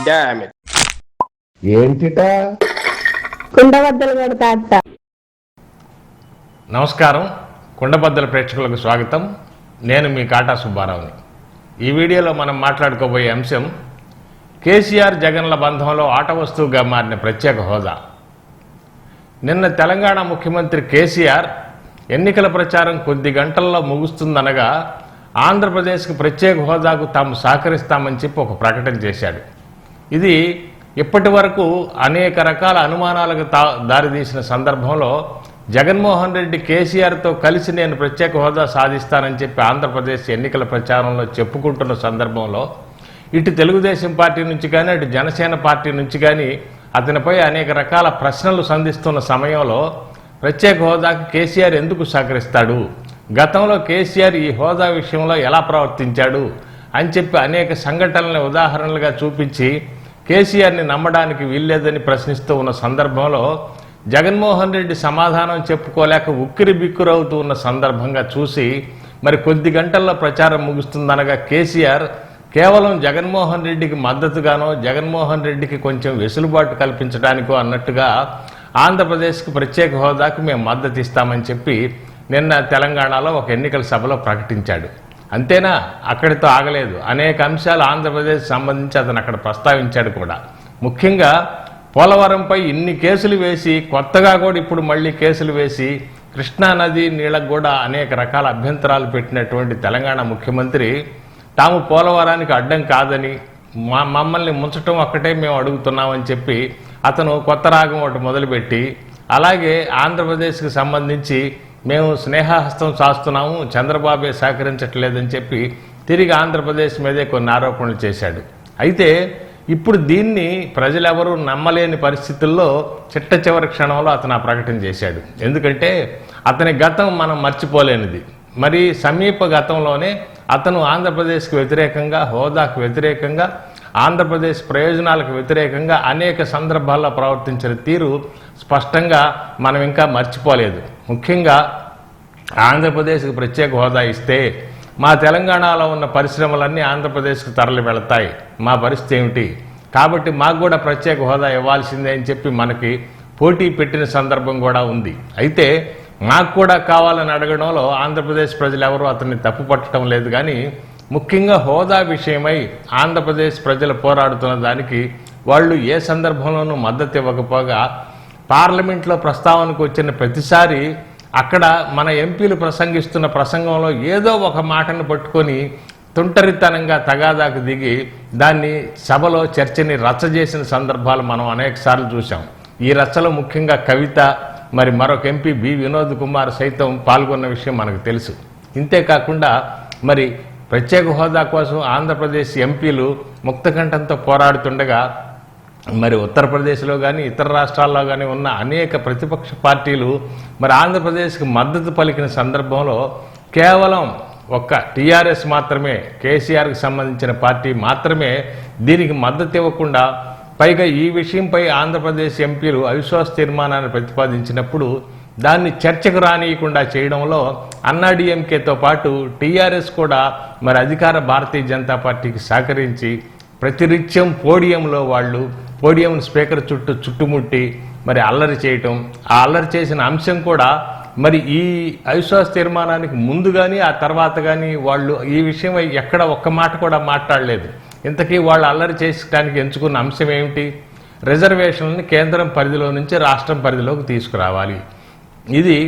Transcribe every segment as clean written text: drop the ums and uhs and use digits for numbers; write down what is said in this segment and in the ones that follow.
Damn it. ఏంటిట కుండబద్దలు కొడతా అత్త. నమస్కారం, కుండబద్దల ప్రేక్షకులకు స్వాగతం. నేను మీ కాటా సుబ్బారావుని. ఈ వీడియోలో మనం మాట్లాడుకోబోయే అంశం కేసీఆర్ జగన్ల బంధంలో ఆట వస్తువుగా మారిన ప్రత్యేక హోదా. నిన్న తెలంగాణ ముఖ్యమంత్రి కేసీఆర్ ఎన్నికల ప్రచారం కొద్ది గంటల్లో ముగుస్తుందనగా ఆంధ్రప్రదేశ్కు ప్రత్యేక హోదాకు తాము సహకరిస్తామని చెప్పి ఒక ప్రకటన చేశాడు. ఇది ఇప్పటి వరకు అనేక రకాల అనుమానాలకు దారితీసిన సందర్భంలో జగన్మోహన్ రెడ్డి కేసీఆర్తో కలిసి నేను ప్రత్యేక హోదా సాధిస్తానని చెప్పి ఆంధ్రప్రదేశ్ ఎన్నికల ప్రచారంలో చెప్పుకుంటున్న సందర్భంలో ఇటు తెలుగుదేశం పార్టీ నుంచి కానీ అటు జనసేన పార్టీ నుంచి కానీ అతనిపై అనేక రకాల ప్రశ్నలు సంధిస్తున్న సమయంలో ప్రత్యేక హోదాకు కేసీఆర్ ఎందుకు సహకరిస్తాడు, గతంలో కేసీఆర్ ఈ హోదా విషయంలో ఎలా ప్రవర్తించాడు అని చెప్పి అనేక సంఘటనలను ఉదాహరణలుగా చూపించి కేసీఆర్ని నమ్మడానికి వీల్లేదని ప్రశ్నిస్తూ ఉన్న సందర్భంలో జగన్మోహన్ రెడ్డి సమాధానం చెప్పుకోలేక ఉక్కిరి బిక్కురవుతూ ఉన్న సందర్భంగా చూసి మరి కొద్ది గంటల్లో ప్రచారం ముగుస్తుందనగా కేసీఆర్ కేవలం జగన్మోహన్ రెడ్డికి మద్దతుగానో జగన్మోహన్ రెడ్డికి కొంచెం వెసులుబాటు కల్పించడానికో అన్నట్టుగా ఆంధ్రప్రదేశ్కు ప్రత్యేక హోదాకు మేము మద్దతు ఇస్తామని చెప్పి నిన్న తెలంగాణలో ఒక ఎన్నికల సభలో ప్రకటించాడు. అంతేనా, అక్కడితో ఆగలేదు. అనేక అంశాలు ఆంధ్రప్రదేశ్ సంబంధించి అతను అక్కడ ప్రస్తావించాడు కూడా. ముఖ్యంగా పోలవరంపై ఇన్ని కేసులు వేసి కొత్తగా కూడా ఇప్పుడు మళ్ళీ కేసులు వేసి కృష్ణానది నీళ్ళకు కూడా అనేక రకాల అభ్యంతరాలు పెట్టినటువంటి తెలంగాణ ముఖ్యమంత్రి తాము పోలవరానికి అడ్డం కాదని మమ్మల్ని ముంచటం ఒక్కటే మేము అడుగుతున్నామని చెప్పి అతను కొత్త రాగం ఒకటి మొదలుపెట్టి అలాగే ఆంధ్రప్రదేశ్కి సంబంధించి మేము స్నేహహస్తం చాస్తున్నాము, చంద్రబాబే సహకరించట్లేదని చెప్పి తిరిగి ఆంధ్రప్రదేశ్ మీదే కొన్ని ఆరోపణలు చేశాడు. అయితే ఇప్పుడు దీన్ని ప్రజలెవరూ నమ్మలేని పరిస్థితుల్లో చిట్ట చివరి క్షణంలో అతను ఆ ప్రకటన చేశాడు. ఎందుకంటే అతని గతం మనం మర్చిపోలేనిది. మరి సమీప గతంలోనే అతను ఆంధ్రప్రదేశ్కి వ్యతిరేకంగా, హోదాకు వ్యతిరేకంగా, ఆంధ్రప్రదేశ్ ప్రయోజనాలకు వ్యతిరేకంగా అనేక సందర్భాల్లో ప్రవర్తించిన తీరు స్పష్టంగా మనం ఇంకా మర్చిపోలేదు. ముఖ్యంగా ఆంధ్రప్రదేశ్కి ప్రత్యేక హోదా ఇస్తే మా తెలంగాణలో ఉన్న పరిశ్రమలన్నీ ఆంధ్రప్రదేశ్కు తరలి వెళతాయి, మా పరిస్థితి ఏమిటి, కాబట్టి మాకు కూడా ప్రత్యేక హోదా ఇవ్వాల్సిందే అని చెప్పి మనకి పోటీ పెట్టిన సందర్భం కూడా ఉంది. అయితే మాకు కూడా కావాలని అడగడంలో ఆంధ్రప్రదేశ్ ప్రజలు ఎవరూ అతన్ని తప్పు పట్టడం లేదు. కానీ ముఖ్యంగా హోదా విషయమై ఆంధ్రప్రదేశ్ ప్రజలు పోరాడుతున్న దానికి వాళ్ళు ఏ సందర్భంలోనూ మద్దతు ఇవ్వకపోగా పార్లమెంట్లో ప్రస్తావనకు వచ్చిన ప్రతిసారి అక్కడ మన ఎంపీలు ప్రసంగిస్తున్న ప్రసంగంలో ఏదో ఒక మాటను పట్టుకొని తుంటరితనంగా తగాదాకు దిగి దాన్ని సభలో చర్చని రచ్చజేసిన సందర్భాలు మనం అనేక సార్లు చూసాం. ఈ రచ్చలో ముఖ్యంగా కవిత, మరి మరొక ఎంపీ బి వినోద్ కుమార్ సైతం పాల్గొన్న విషయం మనకు తెలుసు. ఇంతేకాకుండా మరి ప్రత్యేక హోదా కోసం ఆంధ్రప్రదేశ్ ఎంపీలు ముక్తకంఠంతో పోరాడుతుండగా మరి ఉత్తరప్రదేశ్లో కానీ ఇతర రాష్ట్రాల్లో కానీ ఉన్న అనేక ప్రతిపక్ష పార్టీలు మరి ఆంధ్రప్రదేశ్కి మద్దతు పలికిన సందర్భంలో కేవలం ఒక్క టీఆర్ఎస్ మాత్రమే, కేసీఆర్కి సంబంధించిన పార్టీ మాత్రమే దీనికి మద్దతు ఇవ్వకుండా పైగా ఈ విషయంపై ఆంధ్రప్రదేశ్ ఎంపీలు అవిశ్వాస తీర్మానాన్ని ప్రతిపాదించినప్పుడు దాన్ని చర్చకు రానియకుండా చేయడంలో అన్నాడీఎంకేతో పాటు టీఆర్ఎస్ కూడా మరి అధికార భారతీయ జనతా పార్టీకి సహకరించి ప్రతినిత్యం పోడియం స్పీకర్ చుట్టుముట్టి మరి అల్లరి చేయటం, ఆ అల్లరి చేసిన అంశం కూడా మరి ఈ అవిశ్వాస తీర్మానానికి ముందు కానీ ఆ తర్వాత కానీ వాళ్ళు ఈ విషయం ఎక్కడ ఒక్క మాట కూడా మాట్లాడలేదు. ఇంతకీ వాళ్ళు అల్లరి చేయడానికి ఎంచుకున్న అంశం ఏమిటి? రిజర్వేషన్లని కేంద్రం పరిధిలో నుంచి రాష్ట్రం పరిధిలోకి తీసుకురావాలి. ఇది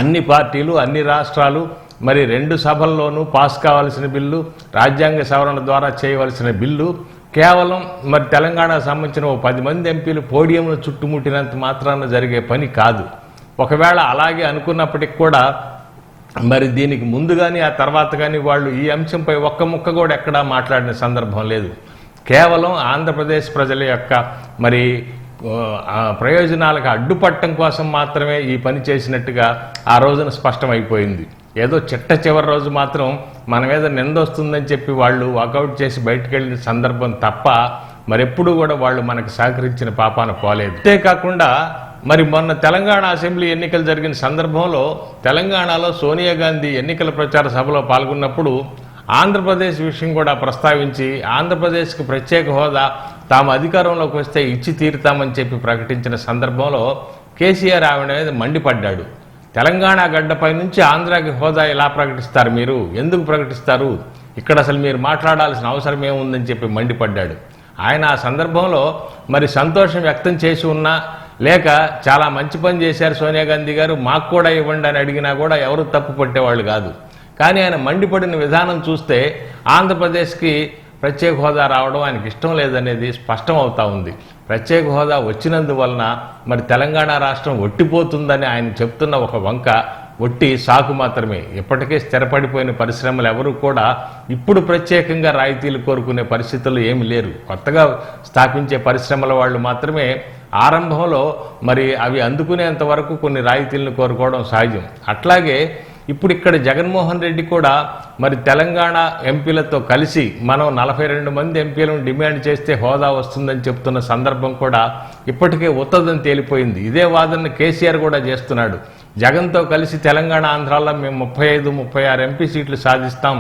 అన్ని పార్టీలు, అన్ని రాష్ట్రాలు మరి రెండు సభల్లోనూ పాస్ కావాల్సిన బిల్లు, రాజ్యాంగ సవరణ ద్వారా చేయవలసిన బిల్లు కేవలం మరి తెలంగాణకు సంబంధించిన 10 మంది ఎంపీలు పోడియంను చుట్టుముట్టినంత మాత్రాన జరిగే పని కాదు. ఒకవేళ అలాగే అనుకున్నప్పటికి కూడా మరి దీనికి ముందు కానీ ఆ తర్వాత కానీ వాళ్ళు ఈ అంశంపై ఒక్క ముక్క కూడా ఎక్కడా మాట్లాడిన సందర్భం లేదు. కేవలం ఆంధ్రప్రదేశ్ ప్రజల యొక్క మరి ప్రయోజనాలకు అడ్డుపట్టడం కోసం మాత్రమే ఈ పని చేసినట్టుగా ఆ రోజున స్పష్టమైపోయింది. ఏదో చిట్ట చివరి రోజు మాత్రం మన మీద నిందొస్తుందని చెప్పి వాళ్ళు వాకౌట్ చేసి బయటకు వెళ్ళిన సందర్భం తప్ప మరెప్పుడు కూడా వాళ్ళు మనకు సహకరించిన పాపాన పోలేదు. అంతేకాకుండా మరి మొన్న తెలంగాణ అసెంబ్లీ ఎన్నికలు జరిగిన సందర్భంలో తెలంగాణలో సోనియా గాంధీ ఎన్నికల ప్రచార సభలో పాల్గొన్నప్పుడు ఆంధ్రప్రదేశ్ విషయం కూడా ప్రస్తావించి ఆంధ్రప్రదేశ్కి ప్రత్యేక హోదా తాము అధికారంలోకి వస్తే ఇచ్చి తీరుతామని చెప్పి ప్రకటించిన సందర్భంలో కేసీఆర్ ఆవిడ మీద మండిపడ్డాడు. తెలంగాణ గడ్డపై నుంచి ఆంధ్రాకి హోదా ఎలా ప్రకటిస్తారు, మీరు ఎందుకు ప్రకటిస్తారు, ఇక్కడ అసలు మీరు మాట్లాడాల్సిన అవసరం ఏముందని చెప్పి మండిపడ్డాడు. ఆయన ఆ సందర్భంలో మరి సంతోషం వ్యక్తం చేసి ఉన్నా లేక చాలా మంచి పని చేశారు సోనియా గాంధీ గారు, మాకు కూడా ఇవ్వండి అని అడిగినా కూడా ఎవరు తప్పు పట్టేవాళ్ళు కాదు. కానీ ఆయన మండిపడిన విధానం చూస్తే ఆంధ్రప్రదేశ్కి ప్రత్యేక హోదా రావడం ఆయనకి ఇష్టం లేదనేది స్పష్టం అవుతా ఉంది. ప్రత్యేక హోదా వచ్చినందువలన మరి తెలంగాణ రాష్ట్రం ఒట్టిపోతుందని ఆయన చెప్తున్న ఒక వంక ఒట్టి సాకు మాత్రమే. ఇప్పటికే స్థిరపడిపోయిన పరిశ్రమలు ఎవరు కూడా ఇప్పుడు ప్రత్యేకంగా రాయితీలు కోరుకునే పరిస్థితులు ఏమి లేరు. కొత్తగా స్థాపించే పరిశ్రమల వాళ్ళు మాత్రమే ఆరంభంలో మరి అవి అందుకునేంత వరకు కొన్ని రాయితీలను కోరుకోవడం సహజం. అట్లాగే ఇప్పుడు ఇక్కడ జగన్మోహన్ రెడ్డి కూడా మరి తెలంగాణ ఎంపీలతో కలిసి మనం 42 మంది ఎంపీలను డిమాండ్ చేస్తే హోదా వస్తుందని చెప్తున్న సందర్భం కూడా ఇప్పటికే ఉత్తదని తేలిపోయింది. ఇదే వాదన కేసీఆర్ కూడా చేస్తున్నాడు. జగన్తో కలిసి తెలంగాణ ఆంధ్రాలో మేము 35-36 ఎంపీ సీట్లు సాధిస్తాం,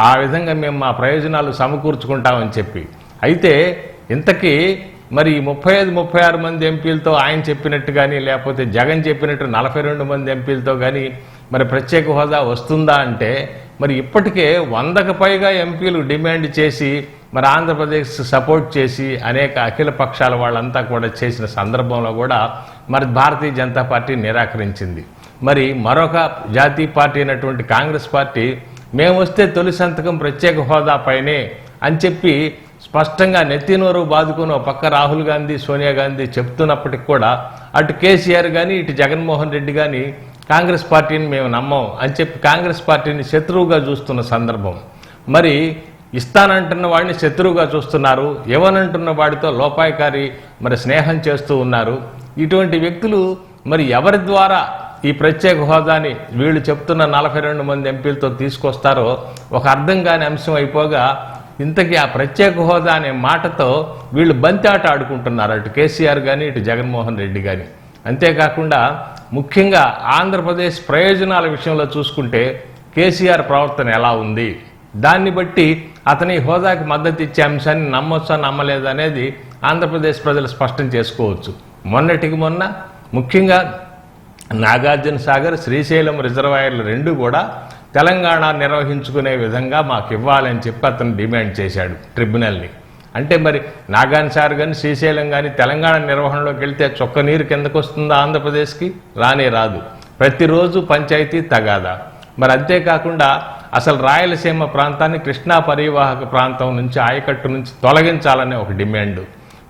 ఆ విధంగా మేము మా ప్రయోజనాలు సమకూర్చుకుంటామని చెప్పి. అయితే ఇంతకీ మరి 35-36 మంది ఎంపీలతో ఆయన చెప్పినట్టు కానీ లేకపోతే జగన్ చెప్పినట్టు 42 మంది ఎంపీలతో కానీ మరి ప్రత్యేక హోదా వస్తుందా అంటే మరి ఇప్పటికే 100కు పైగా ఎంపీలు డిమాండ్ చేసి మరి ఆంధ్రప్రదేశ్ సపోర్ట్ చేసి అనేక అఖిల పక్షాల వాళ్ళంతా కూడా చేసిన సందర్భంలో కూడా మరి భారతీయ జనతా పార్టీ నిరాకరించింది. మరి మరొక జాతీయ పార్టీ అయినటువంటి కాంగ్రెస్ పార్టీ మేము వస్తే తొలి సంతకం ప్రత్యేక హోదా పైనే అని చెప్పి స్పష్టంగా నెత్తినోరు బాదుకుని ఒక పక్క రాహుల్ గాంధీ సోనియా గాంధీ చెప్తున్నప్పటికి కూడా అటు కేసీఆర్ కానీ ఇటు జగన్మోహన్ రెడ్డి కానీ కాంగ్రెస్ పార్టీని మేము నమ్మం అని చెప్పి కాంగ్రెస్ పార్టీని శత్రువుగా చూస్తున్న సందర్భం. మరి ఇస్తానంటున్న వాడిని శత్రువుగా చూస్తున్నారు, ఇవ్వనంటున్న వాడితో లోపాయకారి మరి స్నేహం చేస్తూ ఉన్నారు. ఇటువంటి వ్యక్తులు మరి ఎవరి ద్వారా ఈ ప్రత్యేక హోదాని వీళ్ళు చెప్తున్న 42 మంది ఎంపీలతో తీసుకొస్తారో ఒక అర్థం కాని అంశం అయిపోగా ఇంతకీ ఆ ప్రత్యేక హోదా అనే మాటతో వీళ్ళు బంతి ఆట ఆడుకుంటున్నారు, అటు కేసీఆర్ కానీ ఇటు జగన్మోహన్ రెడ్డి కానీ. అంతేకాకుండా ముఖ్యంగా ఆంధ్రప్రదేశ్ ప్రయోజనాల విషయంలో చూసుకుంటే కేసీఆర్ ప్రవర్తన ఎలా ఉంది, దాన్ని బట్టి అతని హోదాకి మద్దతు ఇచ్చే అంశాన్ని నమ్మొచ్చా నమ్మలేదా అనేది ఆంధ్రప్రదేశ్ ప్రజలు స్పష్టం చేసుకోవచ్చు. మొన్నటికి మొన్న ముఖ్యంగా నాగార్జున సాగర్ శ్రీశైలం రిజర్వాయర్లు రెండు కూడా తెలంగాణ నిర్వహించుకునే విధంగా మాకు ఇవ్వాలని చెప్పి అతను డిమాండ్ చేశాడు ట్రిబ్యునల్ని. అంటే మరి నాగార్జున సాగర్ కానీ శ్రీశైలం కానీ తెలంగాణ నిర్వహణలోకి వెళ్తే చొక్క నీరు కిందకు వస్తుందా ఆంధ్రప్రదేశ్కి? రానే రాదు. ప్రతిరోజు పంచాయతీ తగాదా. మరి అంతేకాకుండా అసలు రాయలసీమ ప్రాంతాన్ని కృష్ణా పరివాహక ప్రాంతం నుంచి ఆయకట్టు నుంచి తొలగించాలనే ఒక డిమాండ్.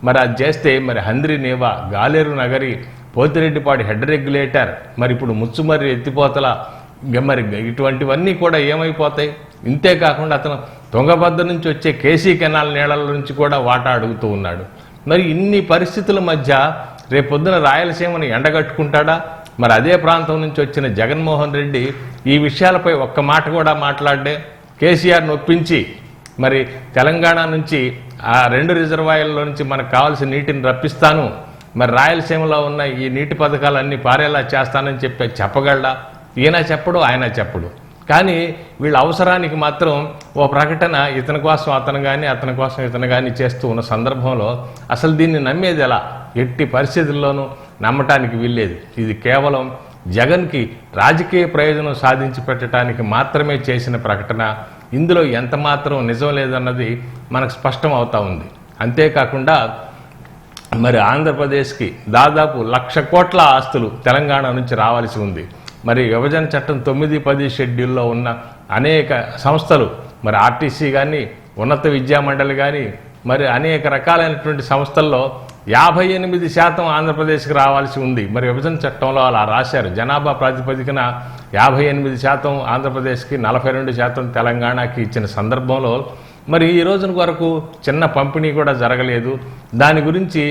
మరి అది చేస్తే మరి హంద్రి నీవా, గాలేరు నగరి, పోతిరెడ్డిపాడు హెడ్ రెగ్యులేటర్, మరి ఇప్పుడు ముచ్చుమర్రి ఎత్తిపోతల, మరి ఇటువంటివన్నీ కూడా ఏమైపోతాయి. ఇంతేకాకుండా అతను తుంగభద్ర నుంచి వచ్చే కేసీ కెనాల్ నీళ్ల నుంచి కూడా వాటా అడుగుతూ ఉన్నాడు. మరి ఇన్ని పరిస్థితుల మధ్య రేపొద్దున రాయలసీమను ఎండగట్టుకుంటాడా? మరి అదే ప్రాంతం నుంచి వచ్చిన జగన్మోహన్ రెడ్డి ఈ విషయాలపై ఒక్క మాట కూడా మాట్లాడే కేసీఆర్ నొప్పించి మరి తెలంగాణ నుంచి ఆ 2 రిజర్వాయర్ల నుంచి మనకు కావాల్సిన నీటిని రప్పిస్తాను, మరి రాయలసీమలో ఉన్న ఈ నీటి పథకాలన్నీ పారేలా చేస్తానని చెప్పగలడా? ఈయన చెప్పడు, ఆయన చెప్పడు. కానీ వీళ్ళ అవసరానికి మాత్రం ఓ ప్రకటన ఇతని కోసం అతను కానీ అతని కోసం ఇతను కానీ చేస్తూ ఉన్న సందర్భంలో అసలు దీన్ని నమ్మేది ఎలా? ఎట్టి పరిస్థితుల్లోనూ నమ్మటానికి వీల్లేదు. ఇది కేవలం జగన్కి రాజకీయ ప్రయోజనం సాధించి పెట్టడానికి మాత్రమే చేసిన ప్రకటన. ఇందులో ఎంత మాత్రం నిజం లేదన్నది మనకు స్పష్టం అవుతా ఉంది. అంతేకాకుండా మరి ఆంధ్రప్రదేశ్కి దాదాపు 1,00,000 కోట్ల ఆస్తులు తెలంగాణ నుంచి రావాల్సి ఉంది. మరి విభజన చట్టం 9-10 షెడ్యూల్లో ఉన్న అనేక సంస్థలు, మరి ఆర్టీసీ కానీ ఉన్నత విద్యామండలి కానీ మరి అనేక రకాలైనటువంటి సంస్థల్లో 58% ఆంధ్రప్రదేశ్కి రావాల్సి ఉంది. మరి విభజన చట్టంలో అలా రాశారు. జనాభా ప్రాతిపదికన 58% ఆంధ్రప్రదేశ్కి, 42% తెలంగాణకి ఇచ్చిన సందర్భంలో మరి ఈ రోజున వరకు చిన్న పంపిణీ కూడా జరగలేదు. దాని గురించి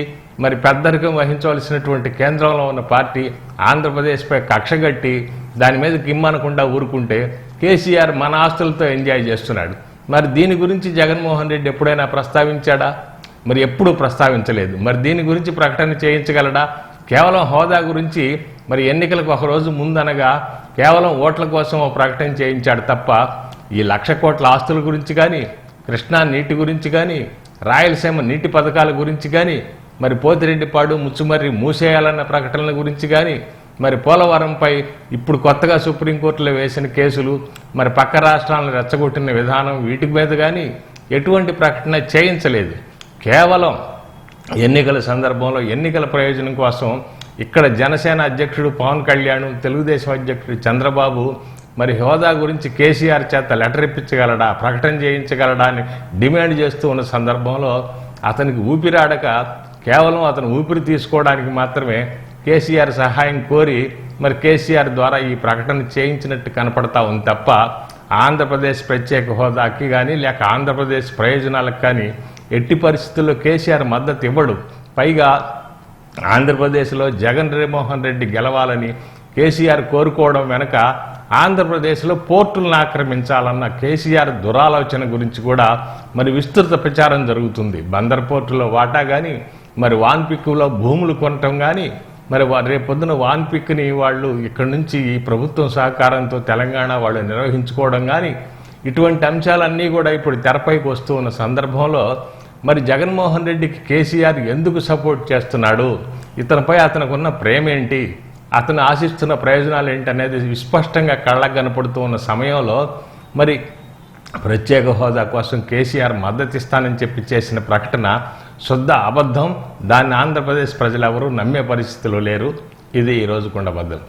మరి పెద్దరికం వహించవలసినటువంటి కేంద్రంలో ఉన్న పార్టీ ఆంధ్రప్రదేశ్పై కక్షగట్టి దాని మీద కిమ్మనకుండా ఊరుకుంటే కేసీఆర్ మన ఆస్తులతో ఎంజాయ్ చేస్తున్నాడు. మరి దీని గురించి జగన్మోహన్ రెడ్డి ఎప్పుడైనా ప్రస్తావించాడా? మరి ఎప్పుడూ ప్రస్తావించలేదు. మరి దీని గురించి ప్రకటన చేయించగలడా? కేవలం హోదా గురించి మరి ఎన్నికలకు 1 రోజు ముందనగా కేవలం ఓట్ల కోసం ప్రకటన చేయించాడు తప్ప ఈ 1,00,000 కోట్ల ఆస్తుల గురించి కానీ, కృష్ణా నీటి గురించి కానీ, రాయలసీమ నీటి పథకాల గురించి కానీ, మరి పోతిరెడ్డిపాడు ముచ్చుమర్రి మూసేయాలన్న ప్రకటనల గురించి కానీ, మరి పోలవరంపై ఇప్పుడు కొత్తగా సుప్రీంకోర్టులో వేసిన కేసులు, మరి పక్క రాష్ట్రాలను రెచ్చగొట్టిన విధానం, వీటి మీద కానీ ఎటువంటి ప్రకటన చేయించలేదు. కేవలం ఎన్నికల సందర్భంలో ఎన్నికల ప్రయోజనం కోసం ఇక్కడ జనసేన అధ్యక్షుడు పవన్ కళ్యాణ్, తెలుగుదేశం అధ్యక్షుడు చంద్రబాబు మరి హోదా గురించి కేసీఆర్ చేత లెటర్ ఇప్పించగలడా, ప్రకటన చేయించగలడా అని డిమాండ్ చేస్తూ ఉన్న సందర్భంలో అతనికి ఊపిరాడక కేవలం అతను ఊపిరి తీసుకోవడానికి మాత్రమే కేసీఆర్ సహాయం కోరి మరి కేసీఆర్ ద్వారా ఈ ప్రకటన చేయించినట్టు కనపడతా ఉంది తప్ప ఆంధ్రప్రదేశ్ ప్రత్యేక హోదాకి కానీ లేక ఆంధ్రప్రదేశ్ ప్రయోజనాలకు కానీ ఎట్టి పరిస్థితుల్లో కేసీఆర్ మద్దతు ఇవ్వడు. పైగా ఆంధ్రప్రదేశ్లో జగన్మోహన్ రెడ్డి గెలవాలని కేసీఆర్ కోరుకోవడం వెనక ఆంధ్రప్రదేశ్లో పోర్టులను ఆక్రమించాలన్న కేసీఆర్ దురాలోచన గురించి కూడా మరి విస్తృత ప్రచారం జరుగుతుంది. బందర్ పోర్టులో వాటా కానీ, మరి వాన్పిక్లో భూములు కొనటం కానీ, మరి రేపొద్దున వాన్పిక్ని వాళ్ళు ఇక్కడి నుంచి ఈ ప్రభుత్వం సహకారంతో తెలంగాణ వాళ్ళు నిర్వహించుకోవడం కానీ, ఇటువంటి అంశాలన్నీ కూడా ఇప్పుడు తెరపైకి వస్తూ ఉన్న సందర్భంలో మరి జగన్మోహన్ రెడ్డికి కేసీఆర్ ఎందుకు సపోర్ట్ చేస్తున్నాడు, ఇతనిపై అతనుకున్న ప్రేమ ఏంటి, అతను ఆశిస్తున్న ప్రయోజనాలు ఏంటి అనేది విస్పష్టంగా కళ్ళకు కనపడుతూ ఉన్న సమయంలో మరి ప్రత్యేక హోదా కోసం కేసీఆర్ మద్దతు ఇస్తానని చెప్పి చేసిన ప్రకటన శుద్ధ అబద్ధం. దాన్ని ఆంధ్రప్రదేశ్ ప్రజలు ఎవరూ నమ్మే పరిస్థితిలో లేరు. ఇది ఈరోజు కుండబద్దలు.